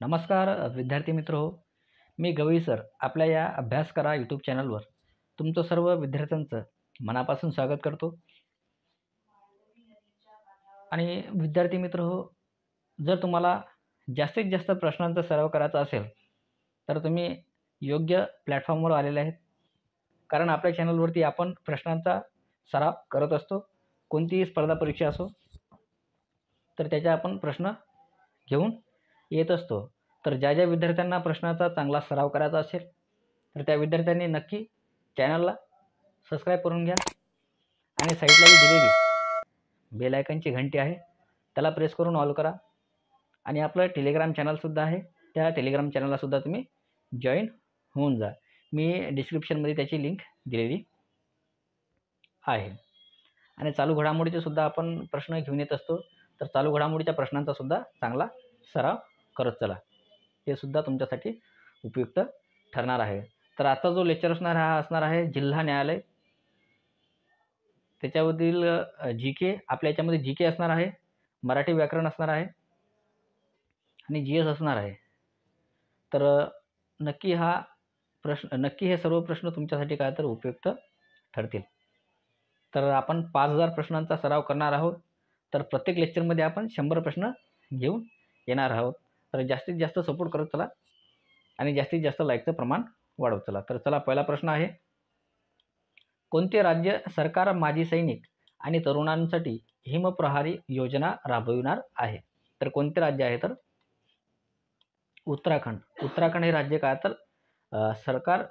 नमस्कार विद्यार्थी मित्र हो. मी गवई सर आपल्या या अभ्यास करा यूट्यूब चॅनलवर तुमचं सर्व विद्यार्थ्यांचं मनापासून स्वागत करतो. आणि विद्यार्थी मित्र हो, जर तुम्हाला जास्तीत जास्त प्रश्नांचा सराव करायचा असेल तर तुम्ही योग्य प्लॅटफॉर्मवर आलेले आहेत. कारण आपल्या चॅनलवरती आपण प्रश्नांचा सराव करत असतो. कोणतीही स्पर्धा परीक्षा असो तर त्याचे आपण प्रश्न घेऊन येत असतो. तर ज्या ज्या विद्यार्थ्यांना प्रश्नाचा चांगला सराव करायचा असेल तर त्या विद्यार्थ्यांनी नक्की चॅनलला सबस्क्राईब करून घ्या आणि साईडला जी दिलेली बेल आयकॉनची घंटी आहे त्याला प्रेस करून ऑल करा. आणि आपलं टेलिग्राम चॅनलसुद्धा आहे, त्या टेलिग्राम चॅनललासुद्धा तुम्ही जॉईन होऊन जा. मी डिस्क्रिप्शनमध्ये त्याची लिंक दिलेली आहे. आणि चालू घडामोडीचे सुद्धा आपण प्रश्न घेऊन येत असतो. तर चालू घडामोडीच्या प्रश्नांचा सुद्धा चांगला सराव करत चला, हे सुद्धा तुमच्यासाठी उपयुक्त ठरणार आहे. तर आजचा जो लेक्चर असणार आहे जिल्हा न्यायालय, त्याच्यामधील जी.के. आपल्या याच्यामध्ये जी.के. असणार आहे, मराठी व्याकरण असणार आहे आणि जी.एस. असणार आहे. तर नक्की हे सर्व प्रश्न तुमच्यासाठी काय तर उपयुक्त ठरतील. तर आपण 5000 प्रश्नांचा सराव करणार आहोत. तर प्रत्येक लेक्चरमध्ये आपण 100 प्रश्न घेऊन येणार आहोत. तर जास्तीत जास्त सपोर्ट करत चला आणि जास्तीत जास्त लाईकचं प्रमाण वाढवत चला. तर चला, पहिला प्रश्न आहे, कोणते राज्य सरकार माजी सैनिक आणि तरुणांसाठी हिमप्रहारी योजना राबविणार आहे? तर कोणते राज्य आहे? तर उत्तराखंड. उत्तराखंड हे राज्य काय तर सरकार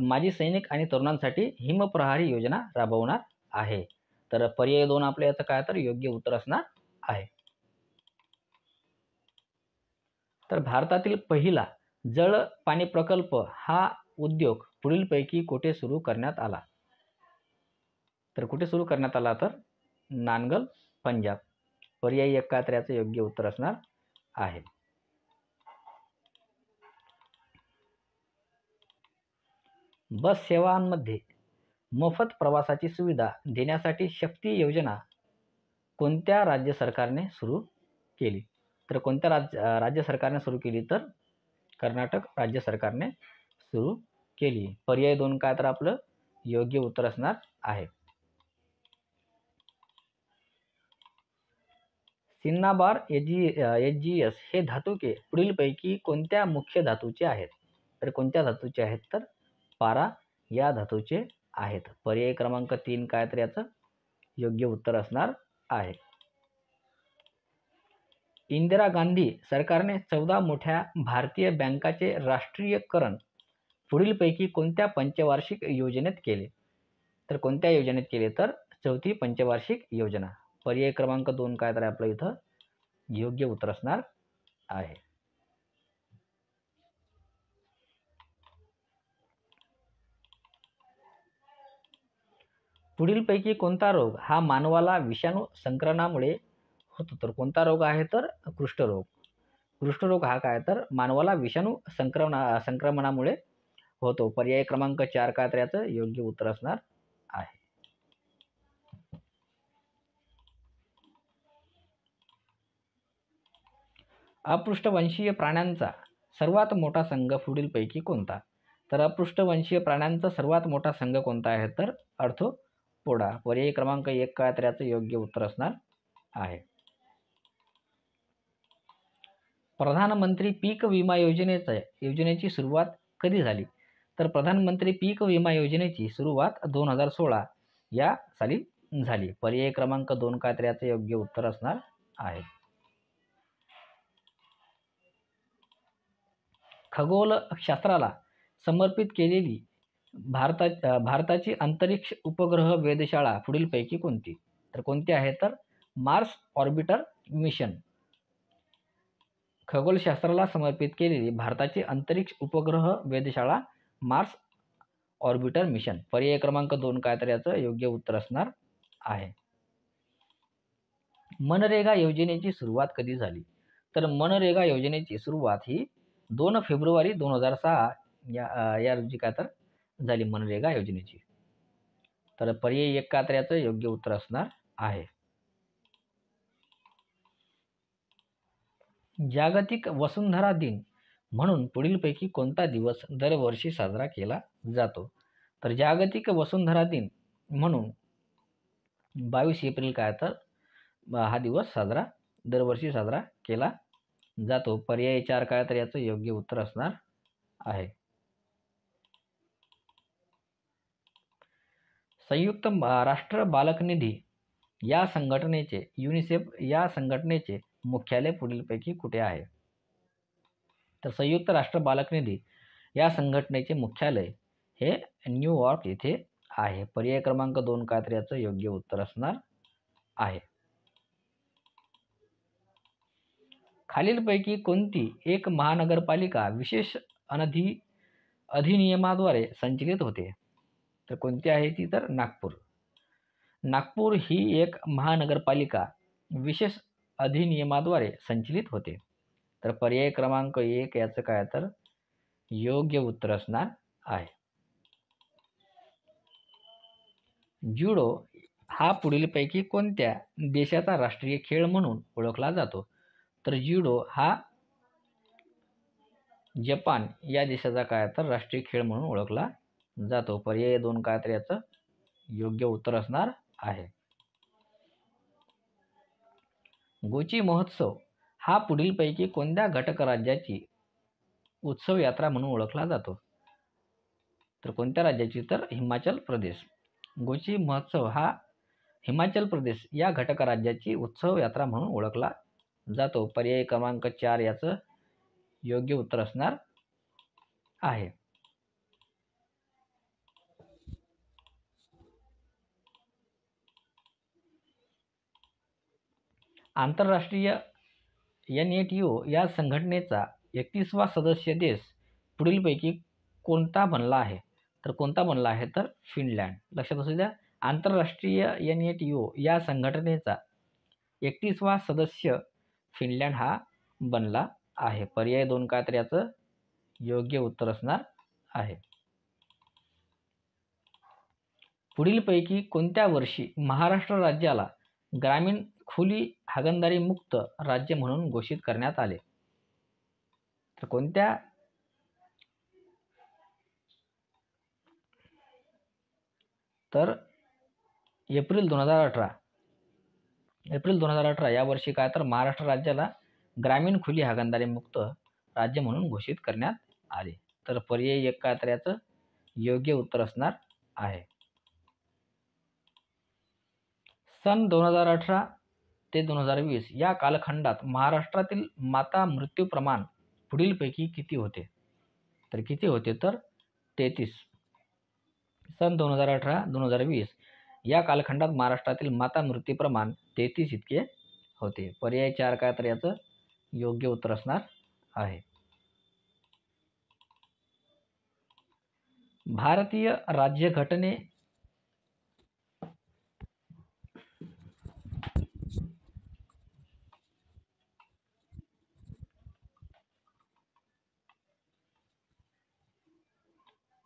माजी सैनिक आणि तरुणांसाठी हिमप्रहारी योजना राबवणार आहे. तर पर्याय 2 आपल्या याचं काय तर योग्य उत्तर असणार आहे. तर भारतातील पहिला जळ पाणी प्रकल्प हा उद्योग पुढीलपैकी कुठे सुरू करण्यात आला? तर कुठे सुरू करण्यात आला? तर नानगल, पंजाब. पर्याय 1 काय तर याचं योग्य उत्तर असणार आहे. बस सेवांमध्ये मोफत प्रवासाची सुविधा देण्यासाठी शक्ती योजना कोणत्या राज्य सरकारने सुरू केली? तर कोणत्या राज्य सरकारने सुरू केली? तर कर्नाटक राज्य सरकारने सुरू केली. पर्याय 2 काय तर आपलं योग्य उत्तर असणार आहे. सिन्नाबार एचजीएस हे धातुके पुढीलपैकी कोणत्या मुख्य धातूचे आहेत? तर कोणत्या धातूचे आहेत? तर पारा या धातूचे आहेत. पर्याय क्रमांक 3 काय तर याचं योग्य उत्तर असणार आहे. इंदिरा गांधी सरकारने 14 मोठ्या भारतीय बँकांचे राष्ट्रीयकरण पुढीलपैकी कोणत्या पंचवार्षिक योजनेत केले? तर कोणत्या योजनेत केले? तर 4थी पंचवार्षिक योजना. पर्याय क्रमांक 2 काय तर आपलं इथं योग्य उत्तर असणार आहे. पुढीलपैकी कोणता रोग हा मानवाला विषाणू संक्रमणामुळे होतो? तर कोणता रोग आहे? तर कुष्ठरोग. कुष्ठरोग हा काय तर मानवाला विषाणू संक्रमणामुळे होतो. पर्याय क्रमांक 4 काय तर याचं योग्य उत्तर असणार आहे. अपृष्ठवंशीय प्राण्यांचा सर्वात मोठा संघ पुढीलपैकी कोणता? तर अपृष्ठवंशीय प्राण्यांचा सर्वात मोठा संघ कोणता आहे? तर आर्थ्रोपोडा. पर्याय क्रमांक 1 काय तर याचं योग्य उत्तर असणार आहे. प्रधानमंत्री पीक विमा योजनेची सुरुवात कधी झाली? तर प्रधानमंत्री पीक विमा योजनेची सुरुवात 2016 या साली झाली. पर्याय क्रमांक 2 काय तर याचं योग्य उत्तर असणार आहे. खगोलशास्त्राला समर्पित केलेली भारताची अंतरिक्ष उपग्रह वेधशाळा पुढीलपैकी कोणती? तर कोणती आहे? तर मार्स ऑर्बिटर मिशन. खगोलशास्त्राला समर्पित केलेली भारताची अंतरिक्ष उपग्रह वेधशाळा मार्स ऑर्बिटर मिशन. पर्याय क्रमांक 2 काय तर याचं योग्य उत्तर असणार आहे. मनरेगा योजनेची सुरुवात कधी झाली? तर मनरेगा योजनेची सुरुवात ही 2 फेब्रुवारी 2006 या रोजी काय तर झाली मनरेगा योजनेची. तर पर्याय 1 काय तर याचं योग्य उत्तर असणार आहे. जागतिक वसुंधरा दिन म्हणून पुढीलपैकी कोणता दिवस दरवर्षी साजरा केला जातो? तर जागतिक वसुंधरा दिन म्हणून 22 एप्रिल काय तर हा दिवस दरवर्षी साजरा केला जातो. पर्याय 4 काय तर याचं योग्य उत्तर असणार आहे. संयुक्त राष्ट्र बालक निधी या संघटनेचे युनिसेफ या संघटनेचे मुख्यालय पुढीलपैकी कुठे आहे? तर संयुक्त राष्ट्र बालक निधी या संघटनेचे मुख्यालय हे न्यूयॉर्क येथे आहे. पर्याय क्रमांक 2 काय तर याचं योग्य उत्तर असणार आहे. खालीलपैकी कोणती एक महानगरपालिका विशेष अधिनियमाद्वारे संचलित होते? तर कोणती आहे ती? तर नागपूर. नागपूर ही एक महानगरपालिका विशेष अधिनियमाद्वारे संचलित होते. तर पर्याय क्रमांक 1 याचं काय तर योग्य उत्तर असणार आहे. ज्युडो हा पुढीलपैकी कोणत्या देशाचा राष्ट्रीय खेळ म्हणून ओळखला जातो? तर ज्युडो हा जपान या देशाचा काय तर राष्ट्रीय खेळ म्हणून ओळखला जातो. पर्याय 2 काय तर याचं योग्य उत्तर असणार आहे. गोची महोत्सव हा पुढीलपैकी कोणत्या घटक राज्याची उत्सव यात्रा म्हणून ओळखला जातो? तर कोणत्या राज्याची? तर हिमाचल प्रदेश. गोची महोत्सव हा हिमाचल प्रदेश या घटक राज्याची उत्सव यात्रा म्हणून ओळखला जातो. पर्याय क्रमांक 4 याचं योग्य उत्तर असणार आहे. आंतरराष्ट्रीय NATO या संघटनेचा 31वा सदस्य देश पुढीलपैकी कोणता बनला आहे? तर कोणता बनला आहे? तर फिनलँड. लक्षात असू द्या, आंतरराष्ट्रीय NATO या संघटनेचा 31वा सदस्य फिनलँड हा बनला आहे. पर्याय 2 काय तर याचं योग्य उत्तर असणार आहे. पुढीलपैकी कोणत्या वर्षी महाराष्ट्र राज्याला ग्रामीण खुली हागणदारी मुक्त राज्य म्हणून घोषित करण्यात आले? तर कोणत्या? तर एप्रिल 2018 या वर्षी काय तर महाराष्ट्र राज्याला ग्रामीण खुली हागणदारी मुक्त राज्य म्हणून घोषित करण्यात आले. तर पर्याय 1 काय तर याचं योग्य उत्तर असणार आहे. सन 2018 ते 2020 या कालखंडात महाराष्ट्रातील माता मृत्यू प्रमाण पुढीलपैकी किती होते? तर किती होते? तर 33. सन 2018-2020 या कालखंडात महाराष्ट्रातील माता मृत्यू प्रमाण 33 इतके होते. पर्याय 4 काय तर याचं योग्य उत्तर असणार आहे.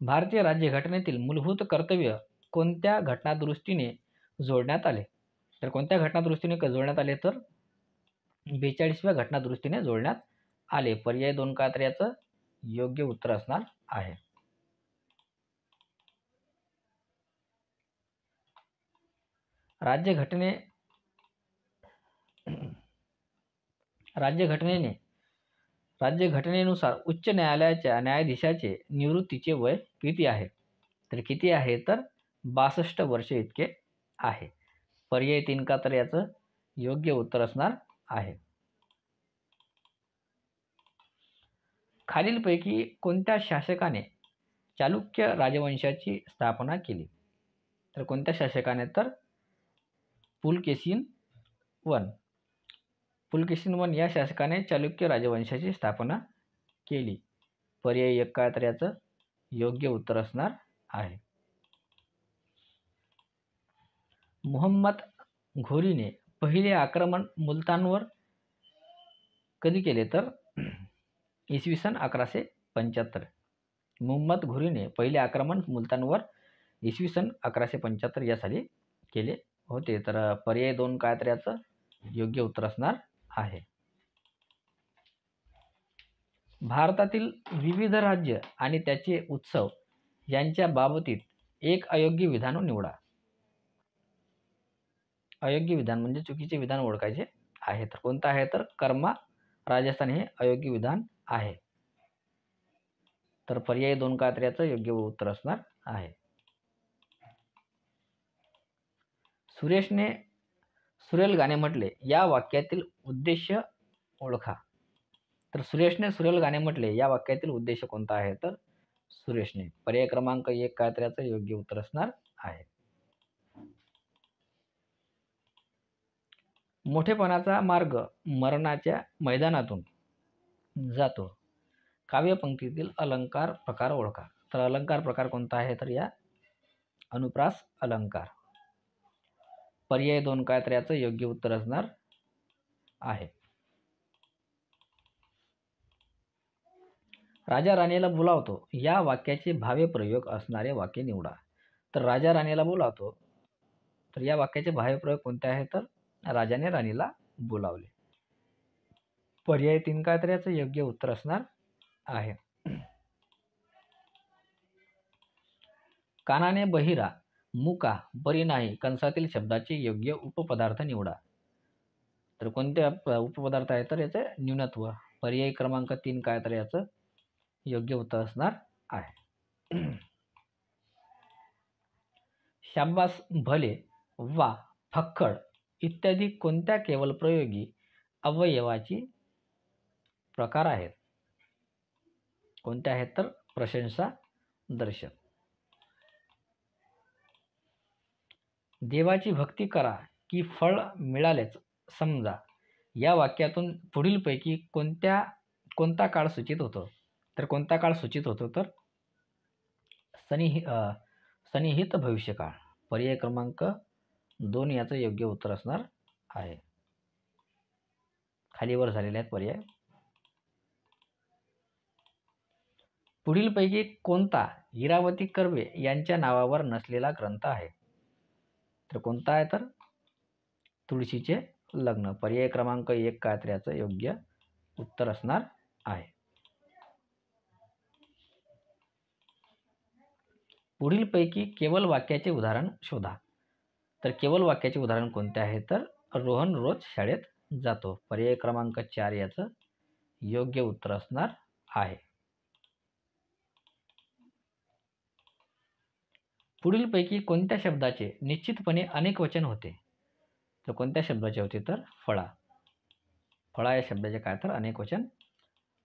भारतीय राज्यघटनेतील मूलभूत कर्तव्य कोणत्या घटनादुरुस्तीने जोडण्यात आले? तर कोणत्या घटनादुरुस्तीने जोडण्यात आले? तर 42व्या घटनादुरुस्तीने जोडण्यात आले. पर्याय 2 काय तर याचं योग्य उत्तर असणार आहे. राज्यघटनेनुसार उच्च न्यायालयाच्या न्यायाधीशाचे निवृत्तीचे वय किती आहे? तर किती आहे? तर 62 वर्ष इतके आहे. पर्याय 3 का तर याचं योग्य उत्तर असणार आहे. खालीलपैकी कोणत्या शासकाने चालुक्य राजवंशाची स्थापना केली? तर कोणत्या शासकाने? तर पुलकेशीन वन या शासकाने चालुक्य राजवंशाची स्थापना केली. पर्याय 1 काय तर याचं योग्य उत्तर असणार आहे. मोहम्मद घोरीने पहिले आक्रमण मुलतानवर कधी केले? तर इसवी सन 1175. मोहम्मद घोरीने पहिले आक्रमण मुलतानवर इसवी सन 1175 या साली केले होते. तर पर्याय 2 काय तर याचं योग्य उत्तर असणार आहे. भारतातील विविध राज्य आणि त्याचे उत्सव यांच्या बाबतीत एक अयोग्य विधान निवडा. अयोग्य विधान म्हणजे चुकीचे विधान ओळखायचे आहे. तर कोणतं आहे तर कर्मा राजस्थान हे अयोग्य विधान आहे. तर पर्याय 2 कात्र्याचं योग्य उत्तर असणार आहे. सुरेशने सुरेल गाणे म्हटले या वाक्यातील उद्देश ओळखा. तर सुरेशने सुरेल गाणे म्हटले या वाक्यातील उद्देश कोणता आहे तर सुरेशने. पर्याय क्रमांक 1 कात्र्याचं योग्य उत्तर असणार आहे. मोठेपणाचा मार्ग मरणाच्या मैदानातून जातो. काव्यपंक्तीतील अलंकार प्रकार ओळखा. तर अलंकार प्रकार कोणता आहे तर या अनुप्रास अलंकार. पर्याय 2 कात्र्याचं योग्य उत्तर असणार आहे. राजा राणीला बोलावतो या वाक्याचे भावे प्रयोग असणारे वाक्य निवडा. तर राजा राणीला बोलावतो तर या वाक्याचे भावे प्रयोग कोणते आहे तर राजाने राणीला बोलावले. पर्याय 3 कात्र्याचं योग्य उत्तर असणार आहे. कानाने बहिरा मुका बरी नाही कंसातील शब्दाचे योग्य उपपदार्थ निवडा. तर कोणते उपपदार्थ आहे तर याचे न्यूनत्व. पर्याय क्रमांक 3 कात्र्याचं योग्य उत्तर असणार आहे. शाब्बास भले वा फक्कड इत्यादी कोणत्या केवळ प्रयोगी अवयवाची प्रकार आहेत. कोणत्या आहेत तर प्रशंसा दर्शक. देवाची भक्ती करा की फळ मिळालेच समजा या वाक्यातून पुढीलपैकी कोणता काळ सूचित होतो. तर कोणता काळ सूचित होतो तर सन्निहित भविष्यकाळ. पर्याय क्रमांक 2 याचं योग्य उत्तर असणार आहे. खालीवर झालेले आहेत पर्याय. पुढीलपैकी कोणता इरावती कर्वे यांच्या नावावर नसलेला ग्रंथ आहे. तर कोणता आहे तर तुळशीचे लग्न. पर्याय क्रमांक 1 कात्र्याचं योग्य उत्तर असणार आहे. पुढीलपैकी केवळ वाक्याचे उदाहरण शोधा. तर केवळ वाक्याचे उदाहरण कोणते आहे तर रोहन रोज शाळेत जातो. पर्याय क्रमांक 4 याचं योग्य उत्तर असणार आहे. पुढीलपैकी कोणत्या शब्दाचे निश्चितपणे अनेक वचन होते. तर कोणत्या शब्दाचे होते तर फळा. फळा या शब्दाचे काय तर अनेक वचन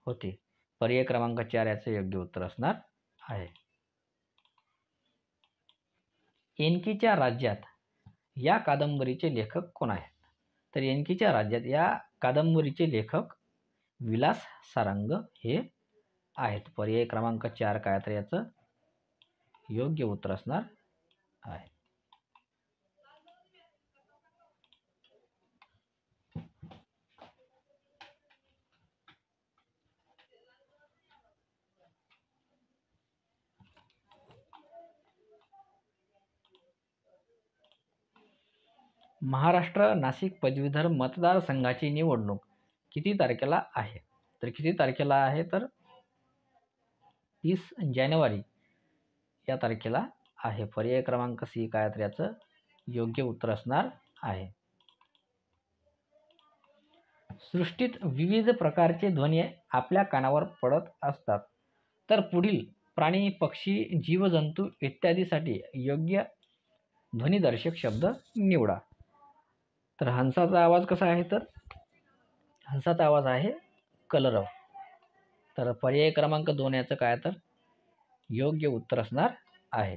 होते. पर्याय क्रमांक 4 याचं योग्य उत्तर असणार आहे. एनकीच्या राज्यात या कादंबरीचे लेखक कोण आहेत. तर एनकीच्या राज्यात या कादंबरीचे लेखक विलास सारंग हे आहेत. पर्याय क्रमांक 4 काय तर याचं योग्य उत्तर असणार आहे. महाराष्ट्र नाशिक पदवीधर मतदारसंघाची निवडणूक किती तारखेला आहे. तर किती तारखेला आहे तर 30 जानेवारी या तारखेला आहे. पर्याय क्रमांक सी काय तर याचं योग्य उत्तर असणार आहे. सृष्टीत विविध प्रकारचे ध्वनी आपल्या कानावर पडत असतात. तर पुढील प्राणी पक्षी जीवजंतू इत्यादीसाठी योग्य ध्वनिदर्शक शब्द निवडा. तर हंसाचा आवाज कसा आहे तर हंसाचा आवाज आहे कलरव. तर पर्याय क्रमांक 2 याचं काय तर योग्य उत्तर असणार आहे.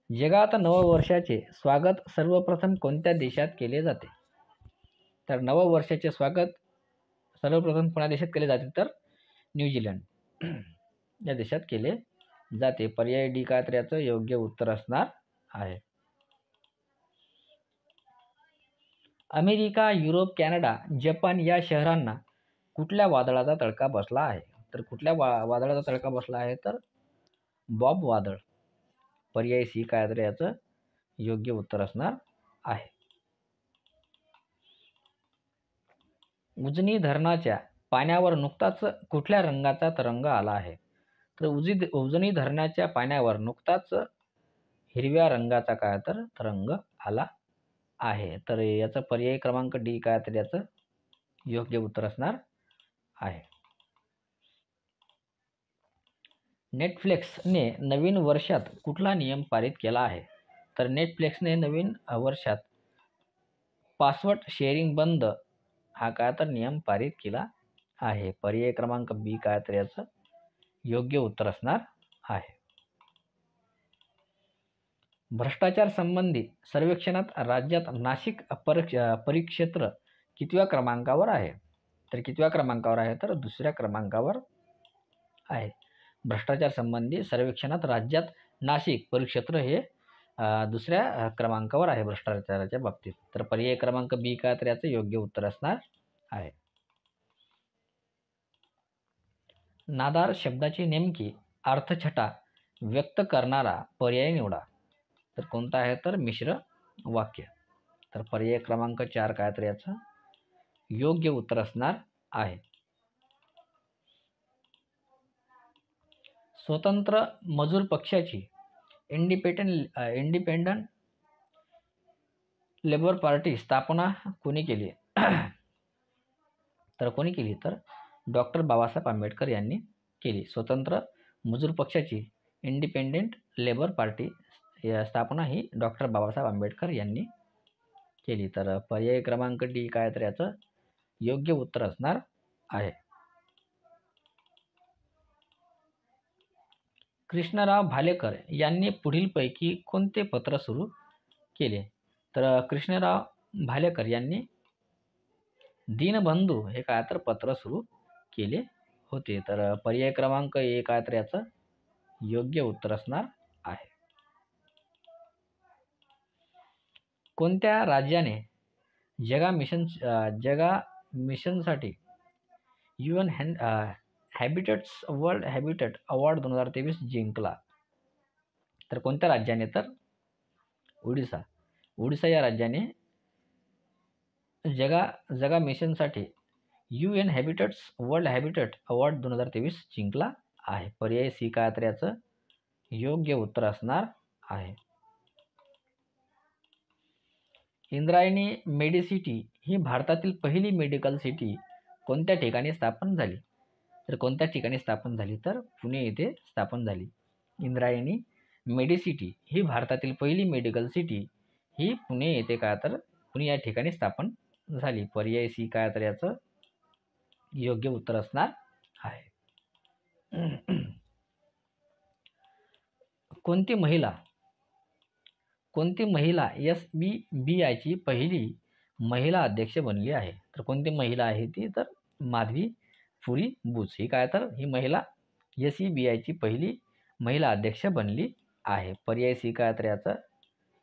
जगात नववर्षाचे स्वागत सर्वप्रथम कोणत्या देशात केले जाते. तर नववर्षाचे स्वागत सर्वप्रथम कोणत्या देशात केले जाते तर न्यूझीलंड या देशात केले जाते. पर्याय डी काय तर याचं योग्य उत्तर असणार आहे. अमेरिका, युरोप, कॅनडा, जपान या शहरांना कुठल्या वादळाचा तडका बसला आहे. तर कुठल्या वादळाचा तडका बसला आहे तर बॉब वादळ. पर्याय सी काय तर याचं योग्य उत्तर असणार आहे. उजनी धरणाच्या पाण्यावर नुकताच कुठल्या रंगाचा तरंग आला आहे? तर उजनी धरणाच्या पाण्यावर नुकताच हिरव्या रंगाचा काय तर तरंग आला आहे. तर याचा पर्याय क्रमांक डी काय तर याचं योग्य उत्तर असणार आहे. नेटफ्लिक्सने नवीन वर्षात कुठला नियम पारित केला आहे? तर नेटफ्लिक्सने नवीन वर्षात पासवर्ड शेअरिंग बंद हा काय तर नियम पारित केला आहे. पर्याय क्रमांक बी काय तर याचं योग्य उत्तर असणार आहे. भ्रष्टाचार संबंधी सर्वेक्षणात राज्यात नाशिक परिक्षेत्र कितव्या क्रमांकावर आहे? तर कितव्या क्रमांकावर आहे? तर दुसऱ्या क्रमांकावर आहे. भ्रष्टाचार संबंधी सर्वेक्षणात राज्यात नाशिक परिक्षेत्र हे दुसऱ्या क्रमांकावर आहे भ्रष्टाचाराच्या बाबतीत. तर पर्याय क्रमांक बी काय तर याचं योग्य उत्तर असणार आहे. नादार शब्दाची नेमकी अर्थछटा व्यक्त करणारा पर्याय निवडा. तर कोणता आहे? तर मिश्र वाक्य. तर पर्याय क्रमांक 4 काय तर याचं योग्य उत्तर असणार आहे. स्वतंत्र मजूर पक्षाची इंडिपेंडंट लेबर पार्टी स्थापना कोणी केली? तर कोणी केली? तर डॉक्टर बाबासाहेब आंबेडकर यांनी केली. स्वतंत्र मजूर पक्षाची इंडिपेंडेंट लेबर पार्टी स्थापना ही डॉक्टर बाबासाहेब आंबेडकर यांनी केली. तर पर्याय क्रमांक डी काय तर याचं योग्य उत्तर असणार आहे. कृष्णराव भालेकर यांनी पुढीलपैकी कोणते पत्र सुरू केले? तर कृष्णराव भालेकर यांनी दीनबंधू हे काय तर पत्र सुरू केले होते. तर पर्याय क्रमांक ए काय तर याचं योग्य उत्तर असणार आहे. कोणत्या राज्याने जगा मिशनसाठी UN वर्ल्ड हॅबिटॅट अवॉर्ड 2023 जिंकला? तर कोणत्या राज्याने? तर ओडिसा या राज्याने जगा मिशनसाठी UN वर्ल्ड हॅबिटॅट अवॉर्ड 2023 जिंकला आहे. पर्याय सी काय तर याचं योग्य उत्तर असणार आहे. इंद्रायणी मेडिसिटी ही भारतातील पहिली मेडिकल सिटी कोणत्या ठिकाणी स्थापन झाली? तर कोणत्या ठिकाणी स्थापन झाली? तर पुणे येथे स्थापन झाली. इंद्रायणी मेडिसिटी ही भारतातील पहिली मेडिकल सिटी ही पुणे येथे काय तर पुणे या ठिकाणी स्थापन झाली. पर्याय सी काय तर याचं योग्य उत्तर असणार आहे. कोणती महिला SBBIची पहिली महिला अध्यक्ष बनली आहे? तर कोणती महिला आहे ती? तर माधवी फुरी बुच ही काय तर ही महिला SBBIची पहिली महिला अध्यक्ष बनली आहे. पर्याय सी काय तर याचं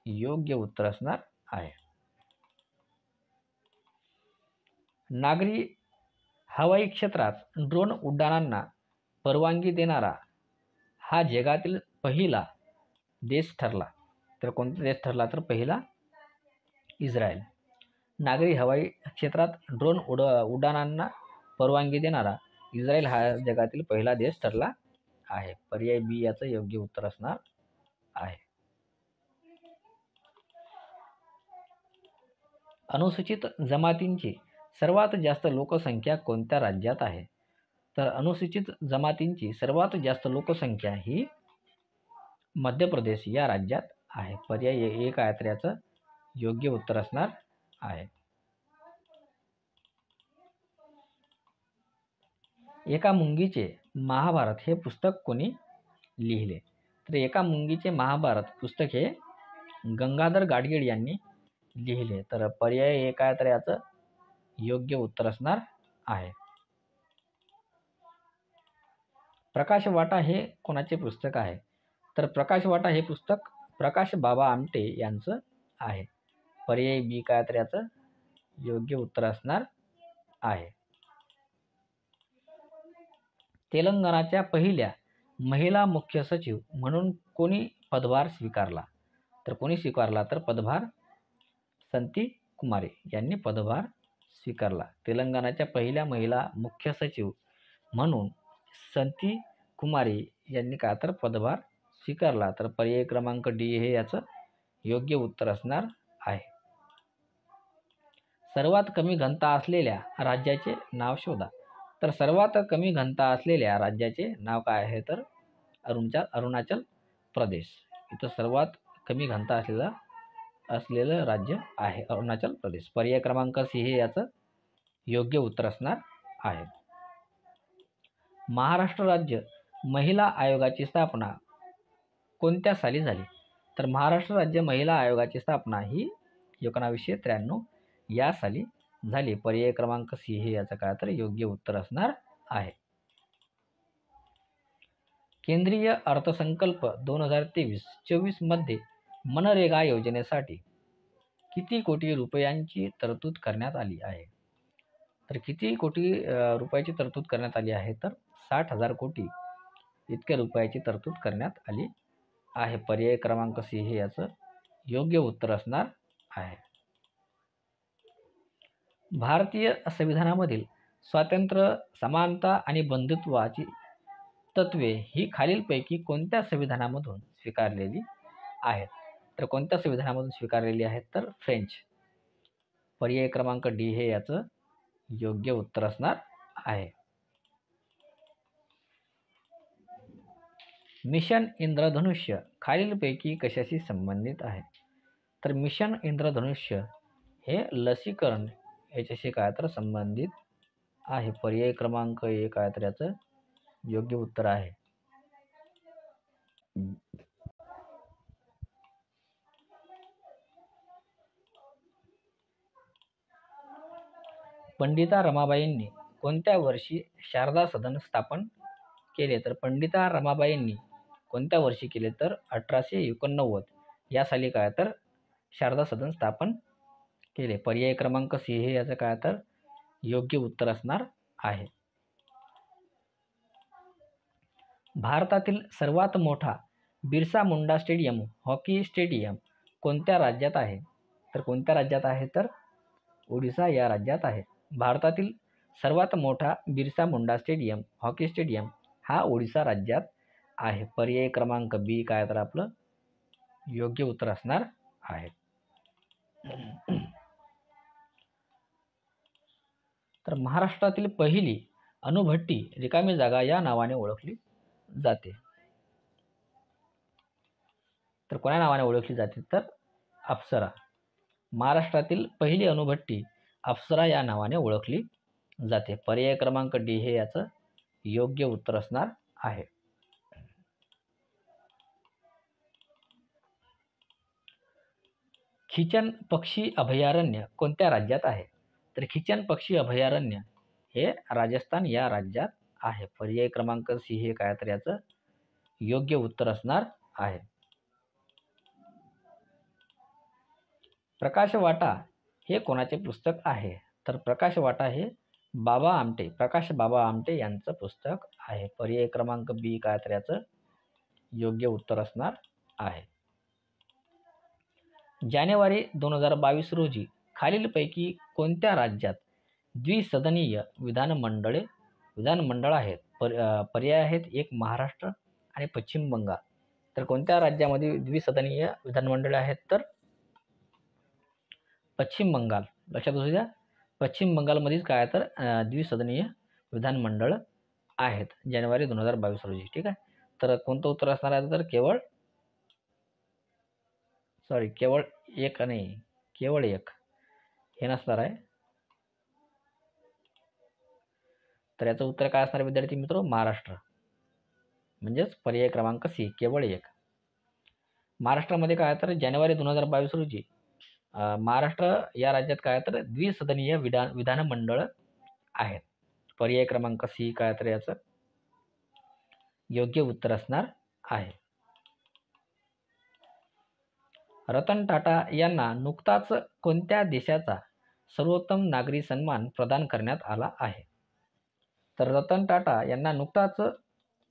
योग्य उत्तर असणार आहे. नागरी हवाई क्षेत्रात ड्रोन उड्डाणांना परवानगी देणारा हा जगातील पहिला देश ठरला. तर कोणता देश ठरला? तर पहिला इस्रायल. नागरी हवाई क्षेत्रात ड्रोन उड्डाणांना परवानगी देणारा इस्रायल हा जगातील पहिला देश ठरला आहे. पर्याय बी याचं योग्य उत्तर असणार आहे. अनुसूचित जमातींची सर्वात जास्त लोकसंख्या कोणत्या राज्यात आहे? तर अनुसूचित जमातींची सर्वात जास्त लोकसंख्या ही मध्य प्रदेश या राज्यात आहे. पर्याय ए काय तर याचं योग्य उत्तर असणार आहे. एका मुंगीचे महाभारत हे पुस्तक कोणी लिहिले? तर एका मुंगीचे महाभारत पुस्तक हे गंगाधर गाडगीळ यांनी लिहिले. तर पर्याय ए काय तर याचं योग्य उत्तर असणार आहे. प्रकाश वाटा हे कोणाचे पुस्तक आहे? तर प्रकाश वाटा हे पुस्तक प्रकाश बाबा आमटे यांचं आहे. पर्याय बी काय तर याचं योग्य उत्तर असणार आहे. तेलंगणाच्या पहिल्या महिला मुख्य सचिव म्हणून कोणी पदभार स्वीकारला? तर कोणी स्वीकारला? तर पदभार संती कुमारी यांनी पदभार स्वीकारला. तेलंगणाच्या पहिल्या महिला मुख्य सचिव म्हणून संती कुमारी यांनी काय तर पदभार स्वीकारला. तर पर्याय क्रमांक डी हे याचं योग्य उत्तर असणार आहे. सर्वात कमी घनता असलेल्या राज्याचे नाव शोधा. तर सर्वात कमी घनता असलेल्या राज्याचे नाव काय आहे? तर अरुणाचल प्रदेश. इथं सर्वात कमी घनता असलेलं राज्य आहे अरुणाचल प्रदेश. पर्याय क्रमांक सी हे याचं योग्य उत्तर असणार आहे. महाराष्ट्र राज्य महिला आयोगाची स्थापना कोणत्या साली झाली? तर महाराष्ट्र राज्य महिला आयोगाची स्थापना ही 1993 या साली झाली. पर्याय क्रमांक सी हे याचं काय तर योग्य उत्तर असणार आहे. केंद्रीय अर्थसंकल्प 2023-24 मध्ये मनरेगा योजनेसाठी किती कोटी रुपयांची तरतूद करण्यात आली आहे? तर किती कोटी रुपयाची तरतूद करण्यात आली आहे? तर 60,000 कोटी इतक्या रुपयाची तरतूद करण्यात आली आहे. पर्याय क्रमांक सी हे याचं योग्य उत्तर असणार आहे. भारतीय संविधानामधील स्वातंत्र्य, समानता आणि बंधुत्वाची तत्त्वे ही खालीलपैकी कोणत्या संविधानामधून स्वीकारलेली आहेत? तर कोणत्या संविधानामधून स्वीकारलेली आहेत? तर फ्रेंच. पर्याय क्रमांक डी हे याचं योग्य उत्तर असणार आहे. मिशन इंद्रधनुष्य खालीलपैकी कशाशी संबंधित आहे? तर मिशन इंद्रधनुष्य हे लसीकरण याच्याशी काय तर संबंधित आहे. पर्याय क्रमांक 1 काय तर याचं योग्य उत्तर आहे. पंडिता रमाबाईंनी कोणत्या वर्षी शारदा सदन स्थापन केले? तर पंडिता रमाबाईंनी कोणत्या वर्षी केले? तर 1889 या साली काय तर शारदा सदन स्थापन केले. पर्याय क्रमांक सी हे याचं काय तर योग्य उत्तर असणार आहे. भारतातील सर्वात मोठा Birsa Munda stadium hockey stadium कोणत्या राज्यात आहे? तर कोणत्या राज्यात आहे? तर ओडिशा या राज्यात आहे. भारतातील सर्वात मोठा Birsa Munda stadium hockey stadium हा ओडिशा राज्यात आहे. पर्याय क्रमांक बी काय तर आपलं योग्य उत्तर असणार आहे. तर महाराष्ट्रातील पहिली अणुभट्टी रिकामी जागा या नावाने ओळखली जाते. तर कोणा नावाने ओळखली जाते? तर अप्सरा. महाराष्ट्रातील पहिली अणुभट्टी अप्सरा या नावाने ओळखली जाते. पर्याय क्रमांक डी हे याचं योग्य उत्तर असणार आहे. खिचन पक्षी अभयारण्य कोणत्या राज्यात आहे? तर खिचन पक्षी अभयारण्य हे राजस्थान या राज्यात आहे. पर्याय क्रमांक सी हे काय तर याचं योग्य उत्तर असणार आहे. प्रकाश वाटा हे कोणाचे पुस्तक आहे? तर प्रकाश वाटा हे प्रकाश बाबा आमटे यांचं पुस्तक आहे. पर्याय क्रमांक बी काय तर याचं योग्य उत्तर असणार आहे. जानेवारी 2022 रोजी खालीलपैकी कोणत्या राज्यात द्विसदनीय विधानमंडळ आहेत? पर्याय आहेत 1 महाराष्ट्र आणि पश्चिम बंगाल. तर कोणत्या राज्यामध्ये द्विसदनीय विधानमंडळ आहेत? तर पश्चिम बंगाल. लक्षात असू द्या, पश्चिम बंगालमध्येच काय तर द्विसदनीय विधानमंडळ आहेत जानेवारी 2022 रोजी. ठीक आहे. तर कोणतं उत्तर असणार आहे? तर केवळ एक हे नसणार आहे. तर याचं उत्तर काय असणार विद्यार्थी मित्र? महाराष्ट्र. म्हणजेच पर्याय क्रमांक सी केवळ एक. महाराष्ट्रामध्ये काय तर जानेवारी 2022 रोजी महाराष्ट्र या राज्यात काय तर द्विसदनीय विधानमंडळ आहेत. पर्याय क्रमांक सी काय तर याचं योग्य उत्तर असणार आहे. रतन टाटा यांना नुकताच कोणत्या देशाचा सर्वोत्तम नागरी सन्मान प्रदान करण्यात आला आहे? तर रतन टाटा यांना नुकताच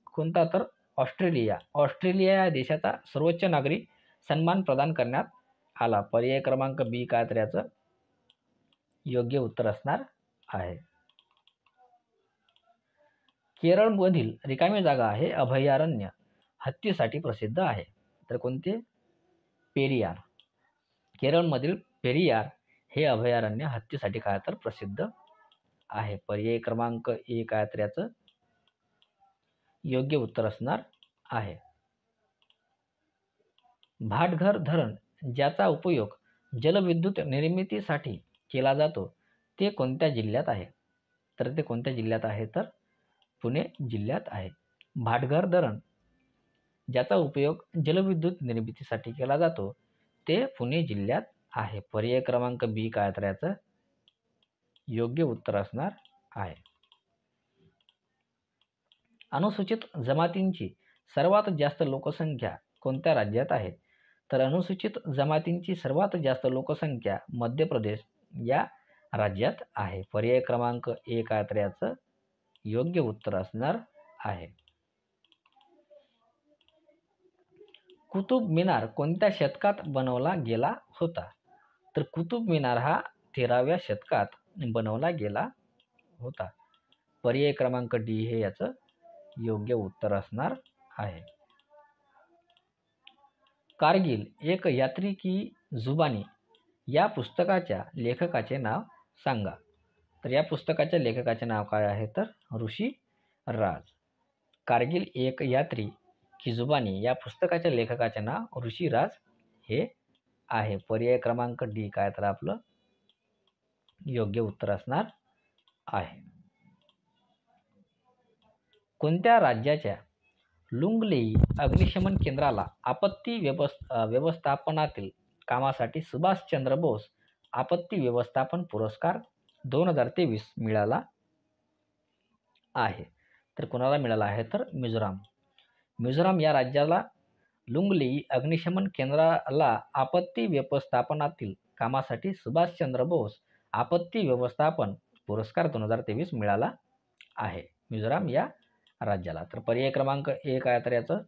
कोणता? तर ऑस्ट्रेलिया या देशाचा सर्वोच्च नागरी सन्मान प्रदान करण्यात आला. पर्याय क्रमांक बी काय तर याचं योग्य उत्तर असणार आहे. केरळमधील रिकामी जागा हे अभयारण्य हत्तीसाठी प्रसिद्ध आहे. तर कोणते? पेरियार. केरळमधील पेरियार हे अभयारण्य हत्तीसाठी काय तर प्रसिद्ध आहे. पर्याय क्रमांक 1 आहे तर याचं योग्य उत्तर असणार आहे. भाटघर धरण ज्याचा उपयोग जलविद्युत निर्मितीसाठी केला जातो ते कोणत्या जिल्ह्यात आहे? तर ते कोणत्या जिल्ह्यात आहे? तर पुणे जिल्ह्यात आहे. भाटघर धरण ज्याचा उपयोग जलविद्युत निर्मितीसाठी केला जातो ते पुणे जिल्ह्यात आहे. पर्याय क्रमांक बी काय तर याचं योग्य उत्तर असणार आहे. अनुसूचित जमातींची सर्वात जास्त लोकसंख्या कोणत्या राज्यात आहे? तर अनुसूचित जमातींची सर्वात जास्त लोकसंख्या मध्य प्रदेश या राज्यात आहे. पर्याय क्रमांक 1 आहे तर याचं योग्य उत्तर असणार आहे. कुतुब मिनार कोणत्या शतकात बनवला गेला होता? तर कुतुब मिनार हा 13व्या शतकात बनवला गेला होता. पर्याय क्रमांक डी हे याचं योग्य उत्तर असणार आहे. कारगिल एक यात्री की जुबानी या पुस्तकाच्या लेखकाचे नाव सांगा. तर या पुस्तकाच्या लेखकाचे नाव काय आहे? तर ऋषी राज. कारगिल एक यात्री की जुबानी या पुस्तकाच्या लेखकाचे नाव ऋषी राज हे आहे. पर्याय क्रमांक डी काय तर आपलं योग्य उत्तर असणार आहे. कोणत्या राज्याच्या लुंगलेई अग्निशमन केंद्राला आपत्ती व्यवस्थापनातील कामासाठी सुभाषचंद्र बोस आपत्ती व्यवस्थापन पुरस्कार 2023 मिळाला आहे? तर कोणाला मिळाला आहे? तर मिझोराम. मिझोराम या राज्याला लुंगलेई अग्निशमन केंद्राला आपत्ती व्यवस्थापनातील कामासाठी सुभाषचंद्र बोस आपत्ती व्यवस्थापन पुरस्कार 2023 मिळाला आहे. मिझोराम या राज्याला. तर पर्याय क्रमांक 1 आहे तर याचं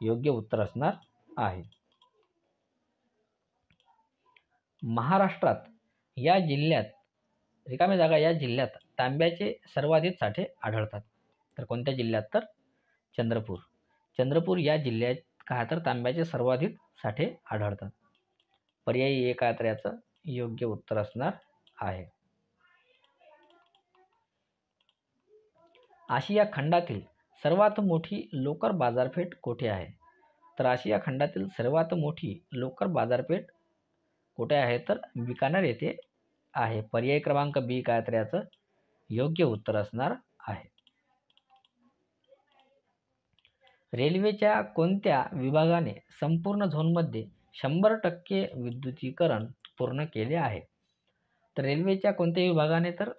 योग्य उत्तर असणार आहे. महाराष्ट्रात या जिल्ह्यात रिकाम्या जागा या जिल्ह्यात तांब्याचे सर्वाधिक साठे आढळतात. तर कोणत्या जिल्ह्यात? तर चंद्रपूर. चंद्रपूर या जिल्ह्यात काय तर तांब्याचे सर्वाधिक साठे आढळतात. पर्याय 1 आहे तर याचं योग्य उत्तर असणार आहे. आशिया खंडातील सर्वात मोठी लोकर बाजारपेठ कोठे आहे? तर आशिया खंडातील सर्वात मोठी लोकर बाजारपेठ कुठे आहे? तर बिकानेर येथे आहे. पर्याय क्रमांक बी काय तर याचं योग्य उत्तर असणार आहे. रेल्वेच्या कोणत्या विभागाने संपूर्ण झोनमध्ये 100% विद्युतीकरण पूर्ण केले आहे? तर रेल्वेच्या कोणत्या विभागाने? तर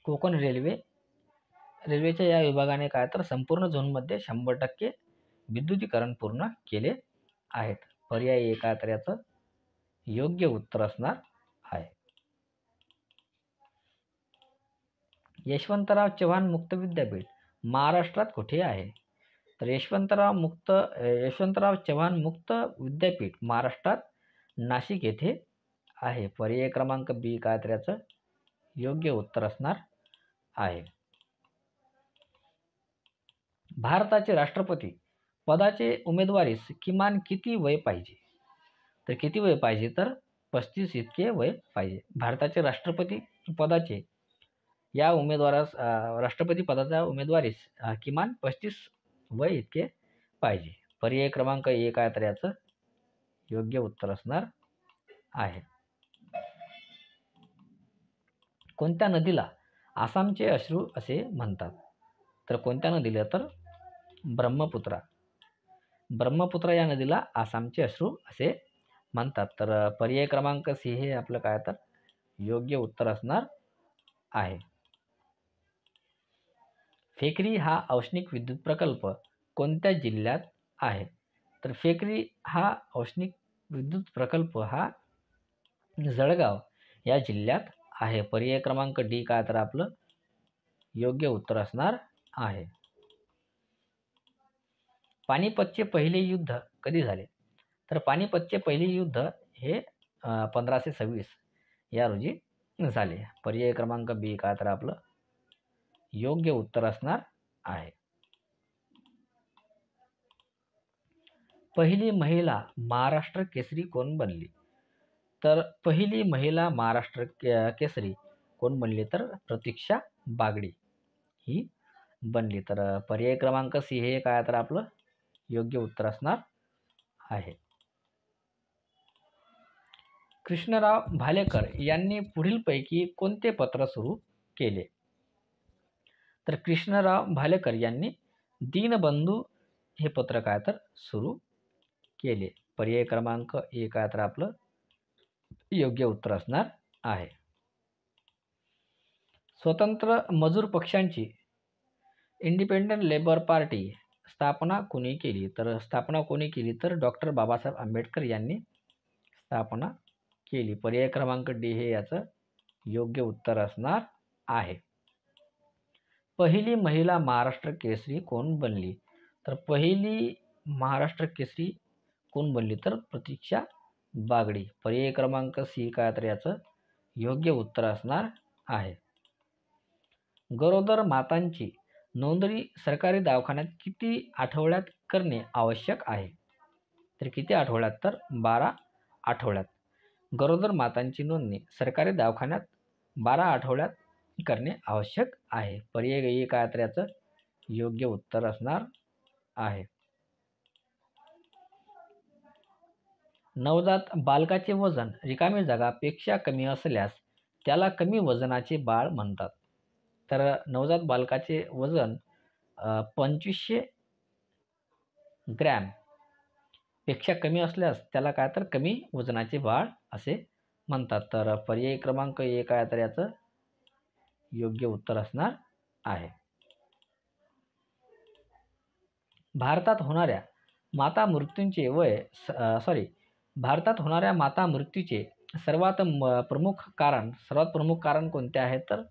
कोकण रेल्वेच्या या विभागाने काय तर संपूर्ण झोनमध्ये 100% विद्युतीकरण पूर्ण केले आहेत. पर्याय 1 आहे तर याचं योग्य उत्तर असणार आहे. यशवंतराव चव्हाण मुक्त विद्यापीठ महाराष्ट्रात कुठे आहे? तर यशवंतराव चव्हाण मुक्त विद्यापीठ महाराष्ट्रात नाशिक येथे आहे. पर्याय क्रमांक बी काय तर याचं योग्य उत्तर असणार आहे. भारताचे राष्ट्रपती पदाचे उमेदवारीस किमान किती वय पाहिजे? तर किती वय पाहिजे? तर 35 इतके वय पाहिजे. भारताचे राष्ट्रपती पदाचे या उमेदवारास राष्ट्रपती पदाच्या उमेदवारीस किमान 35 वय इतके पाहिजे. पर्याय क्रमांक 1 आहे तर याचं योग्य उत्तर असणार आहे. कोणत्या नदीला आसामचे अश्रू असे म्हणतात? तर कोणत्या नदीला? तर ब्रह्मपुत्रा. ब्रह्मपुत्रा या नदीला आसामचे अश्रू असे म्हणतात. तर पर्याय क्रमांक सी हे आपलं काय तर योग्य उत्तर असणार आहे. फेकरी हा औष्णिक विद्युत प्रकल्प कोणत्या जिल्ह्यात आहे? तर फेकरी हा औष्णिक विद्युत प्रकल्प हा जळगाव या जिल्ह्यात आहे. पर्याय क्रमांक डी काय तर आपलं योग्य उत्तर असणार आहे. पानिपतचे पहिले युद्ध कधी झाले? तर पानिपतचे पहिले युद्ध हे 1526 या रोजी झाले. पर्याय क्रमांक बी काय तर आपलं योग्य उत्तर असणार आहे. पहिली महिला महाराष्ट्र केसरी कोण बनली? तर पहिली महिला महाराष्ट्र केसरी कोण बनली? तर प्रतीक्षा बागडी ही बनली. तर पर्याय क्रमांक सी हे काय तर आपलं योग्य उत्तर असणार आहे. कृष्णराव भालेकर यांनी पुढीलपैकी कोणते पत्र सुरू केले? तर कृष्णराव भालेकर यांनी दीनबंधू हे पत्र काय तर सुरू केले. पर्याय क्रमांक ए काय तर आपलं योग्य उत्तर असणार आहे. स्वतंत्र मजूर पक्षांची इंडिपेंडंट लेबर पार्टी स्थापना कोणी केली? तर स्थापना कोणी केली? तर डॉक्टर बाबासाहेब आंबेडकर यांनी स्थापना केली. पर्याय क्रमांक डी हे याचं योग्य उत्तर असणार आहे. पहिली महिला महाराष्ट्र केसरी कोण बनली? तर पहिली महाराष्ट्र केसरी कोण बनली? तर प्रतीक्षा बागडी. पर्याय क्रमांक सी काय तर याचं योग्य उत्तर असणार आहे. गरोदर मातांची नोंदणी सरकारी दवाखान्यात किती आठवड्यात करणे आवश्यक आहे? तर किती आठवड्यात? तर 12 आठवड्यात. गरोदर मातांची नोंदणी सरकारी दवाखान्यात 12 आठवड्यात करणे आवश्यक आहे. पर्याय ए काय तर याचं योग्य उत्तर असणार आहे. नवजात बालकाचे वजन रिकामी जागापेक्षा कमी असल्यास त्याला कमी वजनाचे बाळ म्हणतात. तर नवजात बालकाचे वजन 2500 ग्रॅम पेक्षा कमी असल्यास त्याला काय तर कमी वजनाचे बाळ असे म्हणतात. तर पर्याय क्रमांक ए काय तर याचं योग्य उत्तर असणार आहे. भारतात होणाऱ्या माता मृत्यूचे भारतात होणाऱ्या माता मृत्यूचे सर्वात प्रमुख कारण कोणते आहे? तर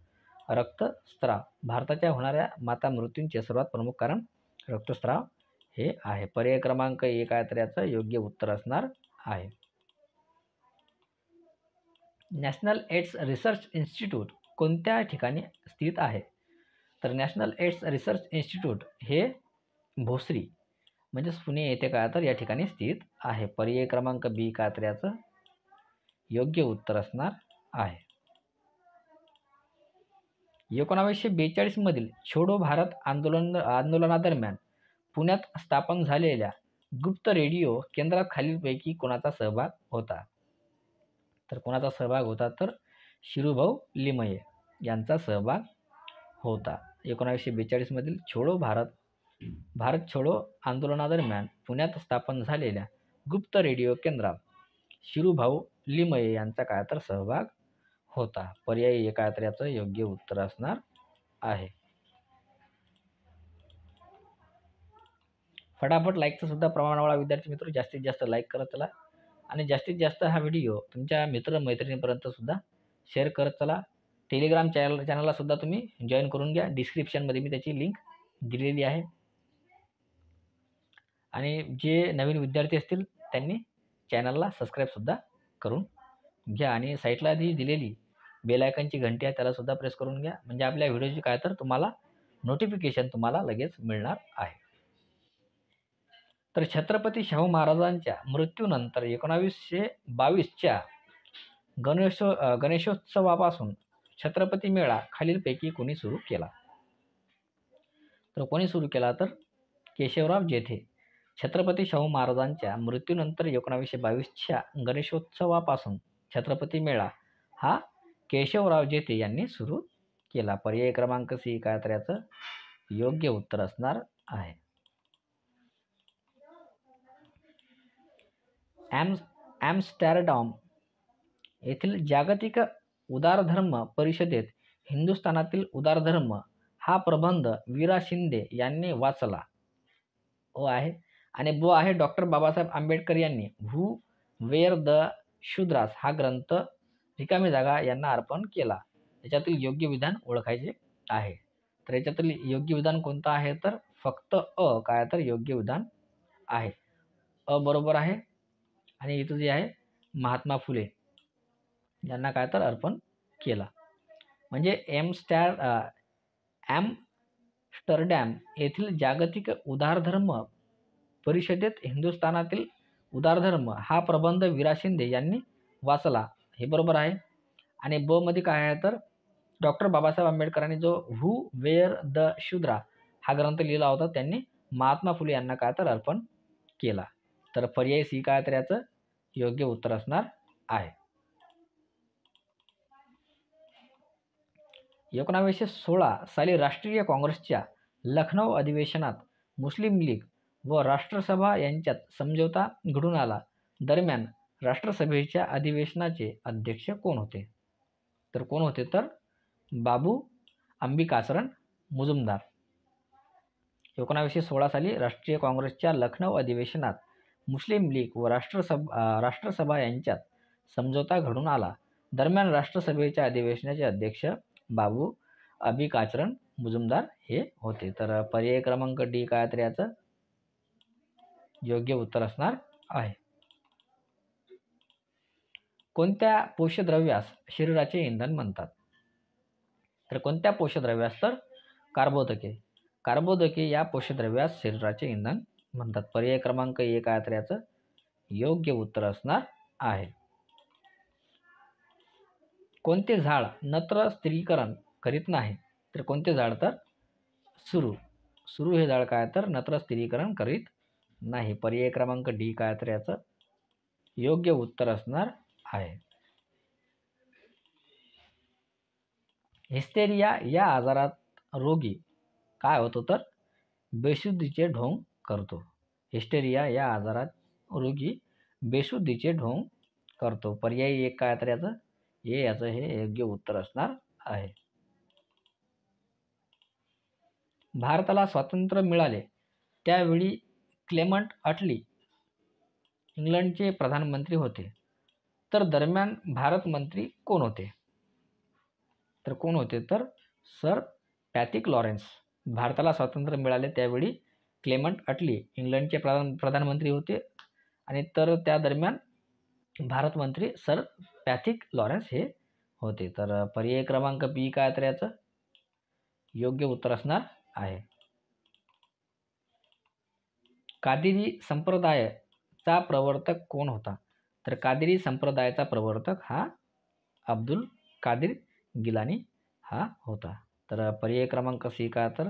रक्तस्राव. भारताच्या होणाऱ्या माता मृत्यूंचे सर्वात प्रमुख कारण रक्तस्राव हे आहे. पर्याय क्रमांक ए काय तर याचं योग्य उत्तर असणार आहे. नॅशनल एड्स रिसर्च इन्स्टिट्यूट कोणत्या ठिकाणी स्थित आहे? तर नॅशनल एड्स रिसर्च इन्स्टिट्यूट हे भोसरी म्हणजेच पुणे येथे काय तर या ठिकाणी स्थित आहे. पर्याय क्रमांक बी काय तर याचं योग्य उत्तर असणार आहे. 1942 मधील छोडो भारत आंदोलनादरम्यान पुण्यात स्थापन झालेल्या गुप्त रेडिओ केंद्रात खालीलपैकी कोणाचा सहभाग होता? तर कोणाचा सहभाग होता? तर शिरूभाऊ लिमये यांचा सहभाग होता. 1942 मधील भारत छोडो आंदोलनादरम्यान पुण्यात स्थापन झालेल्या गुप्त रेडिओ केंद्रात शिरूभाऊ लिमये यांचा काय तर सहभाग होता. पर्याय काय तर याचं योग्य उत्तर असणार आहे. फटाफट लाईकचं सुद्धा प्रमाण वाढवा विद्यार्थी मित्र. जास्तीत जास्त लाईक करत चला आणि जास्तीत जास्त हा व्हिडिओ तुमच्या मित्रमैत्रिणींपर्यंत सुद्धा शेअर करत चला. टेलिग्राम चॅनलला सुद्धा तुम्ही जॉईन करून घ्या. डिस्क्रिप्शनमध्ये मी त्याची लिंक दिलेली आहे. आणि जे नवीन विद्यार्थी असतील त्यांनी चॅनलला सबस्क्राईबसुद्धा करून घ्या. आणि साईटला जी दिलेली बेल आयकॉनची घंटी आहे त्याला सुद्धा प्रेस करून घ्या. म्हणजे आपल्या व्हिडिओची काय तर तुम्हाला नोटिफिकेशन तुम्हाला लगेच मिळणार आहे. तर छत्रपती शाहू महाराजांच्या मृत्यूनंतर 1922च्या गणेशोत्सवापासून छत्रपती मेळा खालीलपैकी कोणी सुरू केला? तर कोणी सुरू केला? तर केशवराव जेथे. छत्रपती शाहू महाराजांच्या मृत्यूनंतर 1922च्या गणेशोत्सवापासून छत्रपती मेळा हा केशवराव जेथे यांनी सुरू केला. पर्याय क्रमांक सी काय तर याचं योग्य उत्तर असणार आहे. ॲम्स्टरडॅम येथील जागतिक उदारधर्म परिषदेत हिंदुस्थानातील उदारधर्म हा प्रबंध वीरा शिंदे यांनी वाचला. ओ आहे. आणि बो आहे डॉक्टर बाबासाहेब आंबेडकर यांनी हू वेअर द शूद्रास हा ग्रंथ रिकामी जागा यांना अर्पण केला. याच्यातील योग्य विधान ओळखायचे आहे. तर याच्यातील योग्य विधान कोणतं आहे? तर फक्त अ काय तर योग्य विधान आहे. अ बरोबर आहे. आणि इथं जे आहे महात्मा फुले यांना काय तर अर्पण केला. म्हणजे ॲम्स्टरडॅम येथील जागतिक उदारधर्म परिषदेत हिंदुस्थानातील उदारधर्म हा प्रबंध वीरा शिंदे यांनी वाचला. हे बरोबर आहे. आणि ब मध्ये काय आहे तर डॉक्टर बाबासाहेब आंबेडकरांनी जो हू वेअर द शूद्रा हा ग्रंथ लिहिला होता त्यांनी महात्मा फुले यांना काय तर अर्पण केला. तर पर्याय सी काय तर याचं योग्य उत्तर असणार आहे. 1916 साली राष्ट्रीय काँग्रेसच्या लखनौ अधिवेशनात मुस्लिम लीग व राष्ट्रसभा यांच्यात समझोता घडून आला. दरम्यान राष्ट्रसभेच्या अधिवेशनाचे अध्यक्ष कोण होते? तर कोण होते तर बाबू अंबिकाचरण मुजुमदार. 1916 साली राष्ट्रीय काँग्रेसच्या लखनौ अधिवेशनात मुस्लिम लीग व राष्ट्रसभा यांच्यात समझोता घडून आला. दरम्यान राष्ट्रसभेच्या अधिवेशनाचे अध्यक्ष बाबू अंबिकाचरण मुजुमदार हे होते. तर पर्याय क्रमांक डी काय तर याचं योग्य उत्तर असणार आहे. कोणत्या पोषद्रव्यास शरीराचे इंधन म्हणतात? तर कोणत्या पोषद्रव्यास तर कार्बोदके. कार्बोदके या पोषद्रव्यास शरीराचे इंधन म्हणतात. पर्याय क्रमांक एक काय तर याचं योग्य उत्तर असणार आहे. कोणते झाड नत्र स्थिरीकरण करीत नाही? तर कोणते झाड तर सुरू हे झाड काय तर नत्र स्थिरीकरण करीत नाही. पर्याय क्रमांक डी काय तर याचं योग्य उत्तर असणार आहे. हिस्टेरिया या आजारात रोगी काय होतो तर बेशुद्धीचे ढोंग करतो. हिस्टेरिया या आजारात रोगी बेशुद्धीचे ढोंग करतो. पर्याय एक काय तर याचं हे योग्य उत्तर असणार आहे. भारताला स्वातंत्र्य मिळाले त्यावेळी क्लेमंट अटली इंग्लंडचे प्रधानमंत्री होते. तर दरम्यान भारत मंत्री कोण होते? तर कोण होते तर सर पॅथिक लॉरेन्स. भारताला स्वातंत्र्य मिळाले त्यावेळी क्लेमंट अटली इंग्लंडचे प्रधानमंत्री होते आणि तर त्या दरम्यान भारत मंत्री सर पॅथिक लॉरेन्स हे होते. तर पर्याय क्रमांक बी काय तर याचं योग्य उत्तर असणार आहे. कादिरी संप्रदायाचा प्रवर्तक कोण होता? तर कादिरी संप्रदायाचा प्रवर्तक हा अब्दुल कादिर गिलानी हा होता. तर पर्याय क्रमांक सी काय तर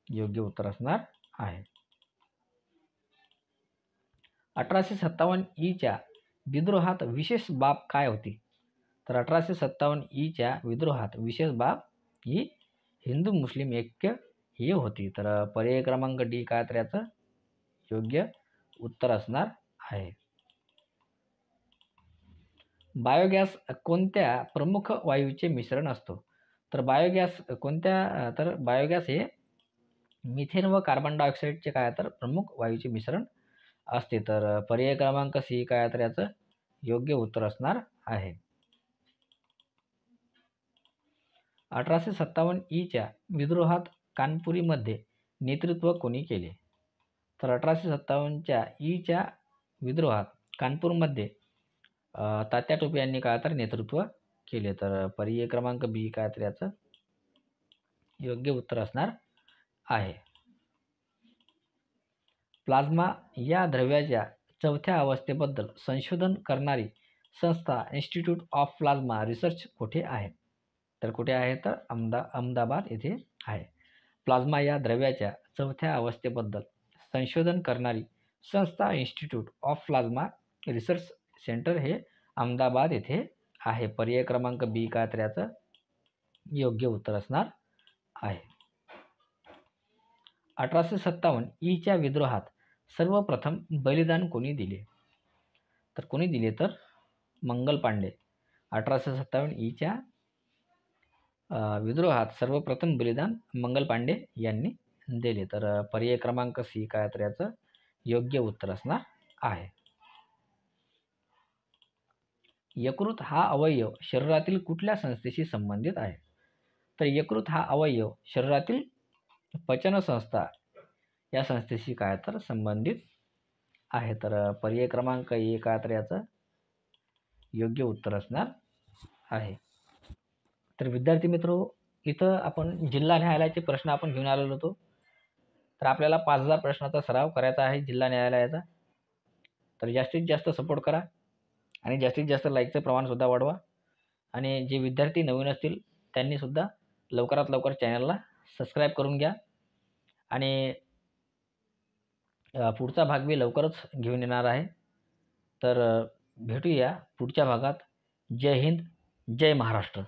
योग्य उत्तर असणार आहे. 1857 ईच्या विद्रोहात विशेष बाब काय होती? तर 1857 ईच्या विद्रोहात विशेष बाब ही हिंदू मुस्लिम ऐक्य ही होती. तर पर्याय क्रमांक डी काय तर याचं योग्य उत्तर असणार आहे. बायोगॅस कोणत्या प्रमुख वायूचे मिश्रण असतो? तर बायोगॅस हे मिथेन व कार्बन डायऑक्साईडचे काय तर प्रमुख वायूचे मिश्रण असते. तर पर्याय क्रमांक सी काय तर याचं योग्य उत्तर असणार आहे. 1857 ईच्या विद्रोहात कानपुरीमध्ये नेतृत्व कोणी केले? तर 1857च्या ईच्या विद्रोहात कानपूरमध्ये तात्या टोपे यांनी काय तर नेतृत्व केले. तर पर्याय क्रमांक बी काय तर याचं योग्य उत्तर असणार आहे. प्लाझ्मा या द्रव्याच्या चौथ्या अवस्थेबद्दल संशोधन करणारी संस्था इन्स्टिट्यूट ऑफ प्लाझ्मा रिसर्च कुठे आहे? तर कुठे आहे तर अहमदाबाद येथे आहे. प्लाझ्मा या द्रव्याच्या चौथ्या अवस्थेबद्दल संशोधन करणारी संस्था institute of plasma research centre हे अहमदाबाद येथे आहे. पर्याय क्रमांक बी काय तर याचं योग्य उत्तर असणार आहे. 1857 ईच्या विद्रोहात सर्वप्रथम बलिदान कोणी दिले? तर कोणी दिले तर मंगल पांडे. 1857 ईच्या विद्रोहात सर्वप्रथम बलिदान मंगल पांडे यांनी दिले. तर पर्याय क्रमांक सी काय तर याचं योग्य उत्तर असणार आहे. यकृत हा अवयव शरीरातील कुठल्या संस्थेशी संबंधित आहे? तर यकृत हा अवयव शरीरातील पचन संस्था या संस्थेशी काय तर संबंधित आहे. तर पर्याय क्रमांक ए काय तर याचं योग्य उत्तर असणार आहे. तर विद्यार्थी मित्र इथं आपण जिल्हा न्यायालयाचे प्रश्न आपण घेऊन आलेलो होतो. तर आपल्याला 5000 प्रश्नाचा सराव करायचा आहे जिल्हा न्यायालयाचा. तर जास्तीत जास्त सपोर्ट करा आणि जास्तीत जास्त लाईकचं प्रमाणसुद्धा वाढवा. आणि जे विद्यार्थी नवीन असतील त्यांनीसुद्धा लवकरात लवकर चॅनलला सबस्क्राईब करून घ्या. आणि पुढचा भाग मी लवकरच घेऊन येणार आहे. तर भेटूया पुढच्या भागात. जय हिंद, जय महाराष्ट्र.